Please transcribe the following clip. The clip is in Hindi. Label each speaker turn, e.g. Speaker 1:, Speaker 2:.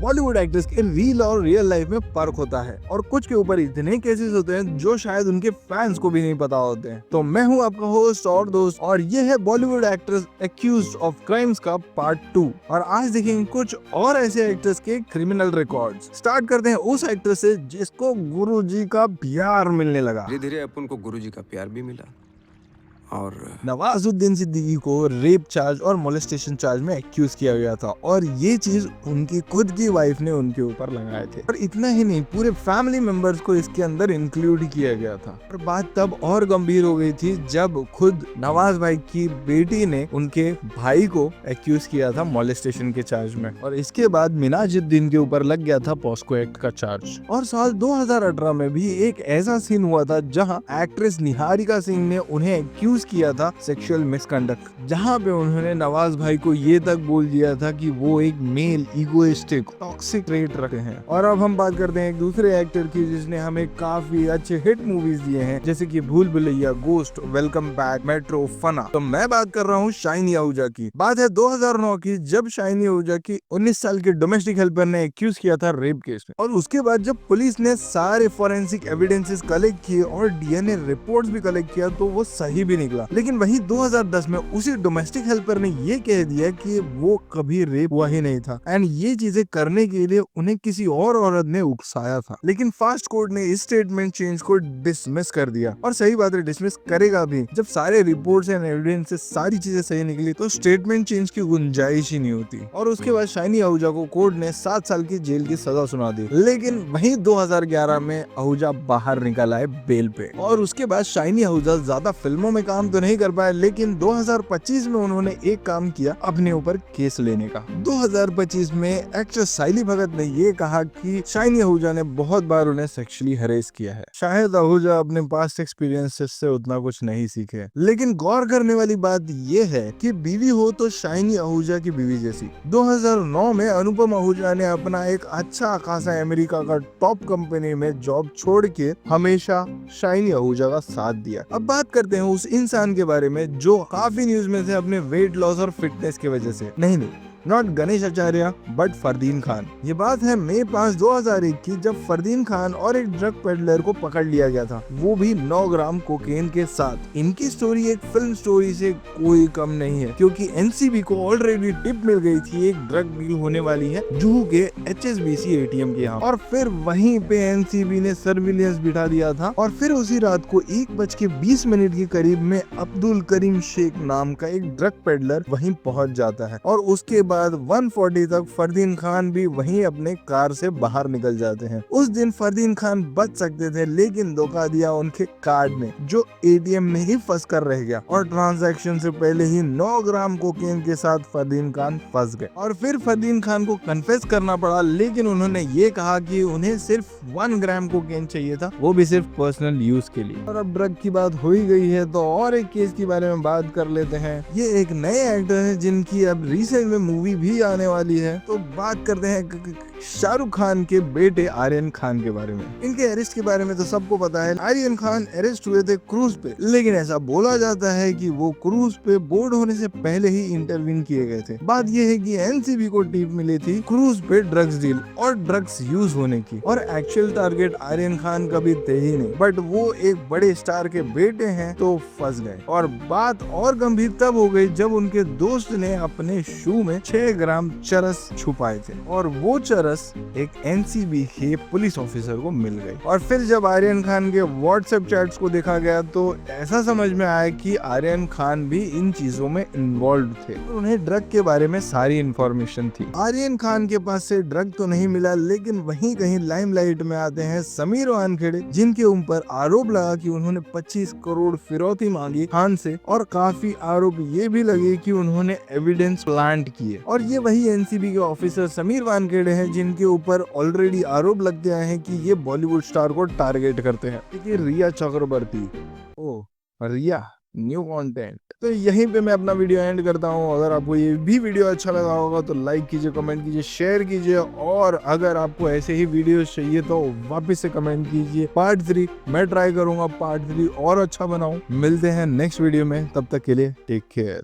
Speaker 1: बॉलीवुड एक्ट्रेस के रियल और रियल लाइफ में फर्क होता है और कुछ के ऊपर इतने केसेस होते हैं जो शायद उनके फैंस को भी नहीं पता होते हैं। तो मैं हूं आपका होस्ट और दोस्त और ये है Bollywood actress accused of crimes का पार्ट 2। और आज देखेंगे कुछ और ऐसे एक्ट्रेस के क्रिमिनल रिकॉर्ड्स। स्टार्ट करते हैं उस एक्ट्रेस से जिसको गुरुजी का प्यार मिलने लगा।
Speaker 2: धीरे धीरे अपन को गुरुजी का प्यार भी मिला और
Speaker 1: नवाजुद्दीन सिद्दीकी को रेप चार्ज और मोलेस्टेशन चार्ज में एक्यूज किया गया था और ये चीज उनकी खुद की वाइफ ने उनके ऊपर लगाए थे। और इतना ही नहीं, पूरे फैमिली मेंबर्स को इसके अंदर इंक्लूड किया गया था। और बात तब और गंभीर हो गई थी जब खुद नवाज भाई की बेटी ने उनके भाई को एक्यूज किया था मोलेस्टेशन के चार्ज में। और इसके बाद मिनाजुद्दीन के ऊपर लग गया था पॉस्को एक्ट का चार्ज। और साल 2018 में भी एक ऐसा सीन हुआ था जहाँ एक्ट्रेस निहारिका सिंह ने उन्हें एक्यूज किया था सेक्सुअल मिसकंडक्ट, जहां पे उन्होंने नवाज भाई को ये तक बोल दिया था कि वो एक मेल इगोइस्टिक टॉक्सिक ट्रेट रखते हैं। और अब हम बात करते हैं एक दूसरे एक्टर की जिसने हमें काफी अच्छे हिट मूवीज दिए हैं, जैसे कि Bhool Bhulaiyaa, ghost, welcome back, metro, Fanaa. तो मैं बात कर रहा हूँ शाइनी आहूजा की। बात है 2009 की, जब शाइनी आहूजा की 19 साल के डोमेस्टिक हेल्पर ने एक्यूज किया था रेप केस में। और उसके बाद जब पुलिस ने सारे फोरेंसिक एविडेंसेस कलेक्ट किए और डीएनए रिपोर्ट्स भी कलेक्ट किया तो वो सही भी निकला। लेकिन वही 2010 में उसी डोमेस्टिक हेल्पर ने ये कह दिया कि वो कभी रेप हुआ ही नहीं था एंड ये चीजें करने के लिए उन्हें किसी और औरत ने उकसाया था। लेकिन फास्ट कोर्ट ने इस स्टेटमेंट चेंज को डिसमिस कर दिया। और सही बात है, डिसमिस करेगा भी। जब सारे रिपोर्ट्स एंड एविडेंस से सारी चीजें सही निकली तो स्टेटमेंट चेंज की गुंजाइश ही नहीं होती। और उसके बाद शाइनी आहूजा को कोर्ट ने 7 साल की जेल की सजा सुना दी। लेकिन वही 2011 में आहूजा बाहर निकल आए बेल पे। और उसके बाद शाइनी आहूजा ज्यादा फिल्मों में काम तो नहीं कर पाए, लेकिन 2025 में उन्होंने एक काम किया, अपने ऊपर केस लेने का। 2025 में एक्ट्रेस साइली भगत ने ये कहा कि शाइनी आहूजा ने बहुत बार उन्हें सेक्सुअली हरेस किया है। शायद आहूजा अपने पास्ट एक्सपीरियंसेस से उतना कुछ नहीं सीखे। लेकिन गौर करने वाली बात ये है कि बीवी हो तो शाइनी आहूजा की बीवी जैसी। 2009 में अनुपम आहूजा ने अपना एक अच्छा खासा अमेरिका का टॉप कंपनी में जॉब छोड़ के हमेशा शाइनी आहूजा का साथ दिया। अब बात करते हैं उस इंसान के बारे में जो काफी न्यूज में थे अपने वेट लॉस और फिटनेस की वजह से। नहीं, नॉट गणेश आचार्य बट फरदीन खान। ये बात है मई 5, 2001 की, जब फरदीन खान और एक ड्रग पेडलर को पकड़ लिया गया था, वो भी 9 ग्राम कोकेन के साथ। इनकी स्टोरी एक फिल्म स्टोरी से कोई कम नहीं है, क्योंकि एनसीबी को ऑलरेडी टिप मिल गई थी एक ड्रग डील होने वाली है जुहू के HSBC ATM के यहाँ। और फिर वहीं पे एनसीबी ने सर्विलेंस बिठा दिया था। और फिर उसी रात को 1:20 के करीब में अब्दुल करीम शेख नाम का एक ड्रग पेडलर वहीं पहुंच जाता है। और उसके बाद 1:40 तक फरदीन खान भी वहीं अपने कार से बाहर निकल जाते हैं। उस दिन फरदीन खान बच सकते थे, लेकिन धोखा दिया उनके कार्ड ने, जो ATM में ही फंस कर रह गया। और ट्रांजैक्शन से पहले ही 9 ग्राम कोकेन के साथ फरदीन खान फंस गए। और फिर फरदीन खान को कन्फेस करना पड़ा, लेकिन उन्होंने ये कहा कि उन्हें सिर्फ 1 ग्राम कोकेन चाहिए था, वो भी सिर्फ पर्सनल यूज के लिए। और अब ड्रग की बात हो ही गई है तो और एक केस के बारे में बात कर लेते हैं। ये एक नए एक्टर है जिनकी अब रिसेंट में मूवी भी आने वाली है। तो बात करते हैं शाहरुख खान के बेटे आर्यन खान के बारे में। इनके अरेस्ट के बारे में तो सबको पता है। आर्यन खान अरेस्ट हुए थे क्रूज पे, लेकिन ऐसा बोला जाता है कि वो क्रूज पे बोर्ड होने से पहले ही इंटरवीन किए गए थे। बात ये है कि एनसीबी को टिप मिली थी क्रूज पे ड्रग्स डील और ड्रग्स यूज होने की। और एक्चुअल टारगेट आर्यन खान कभी थे ही नहीं, बट वो एक बड़े स्टार के बेटे हैं तो फंस गए। और बात और गंभीर तब हो गई जब उनके दोस्त ने अपने शू में 6 ग्राम चरस छुपाए थे और वो चरस एक एनसीबी के पुलिस ऑफिसर को मिल गई। और फिर जब आर्यन खान के व्हाट्सएप चैट्स को देखा गया तो ऐसा समझ में आया कि आर्यन खान भी इन चीजों में इन्वॉल्व थे और उन्हें ड्रग के बारे में सारी इंफॉर्मेशन थी। आर्यन खान के पास से ड्रग तो नहीं मिला, लेकिन वहीं कहीं लाइमलाइट में आते हैं समीर वानखेड़े, जिनके ऊपर आरोप लगा कि उन्होंने 25 करोड़ फिरौती मांगी खान से। और काफी आरोप ये भी लगे कि उन्होंने एविडेंस प्लांट किए। और ये वही एनसीबी के ऑफिसर समीर वानखेड़े हैं जिनके ऊपर ऑलरेडी आरोप लग गया है कि ये बॉलीवुड स्टार को टारगेट करते हैं। देखिए रिया चक्रवर्ती, ओ रिया, न्यू कंटेंट। तो यहीं पे मैं अपना वीडियो एंड करता हूँ। अगर आपको ये भी वीडियो अच्छा लगा होगा तो लाइक कीजिए, कमेंट कीजिए, शेयर कीजिए। और अगर आपको ऐसे ही वीडियोस चाहिए तो वापस से कमेंट कीजिए। पार्ट 3 मैं ट्राई करूंगा, पार्ट 3 और अच्छा बनाऊं। मिलते हैं नेक्स्ट वीडियो में, तब तक के लिए टेक केयर।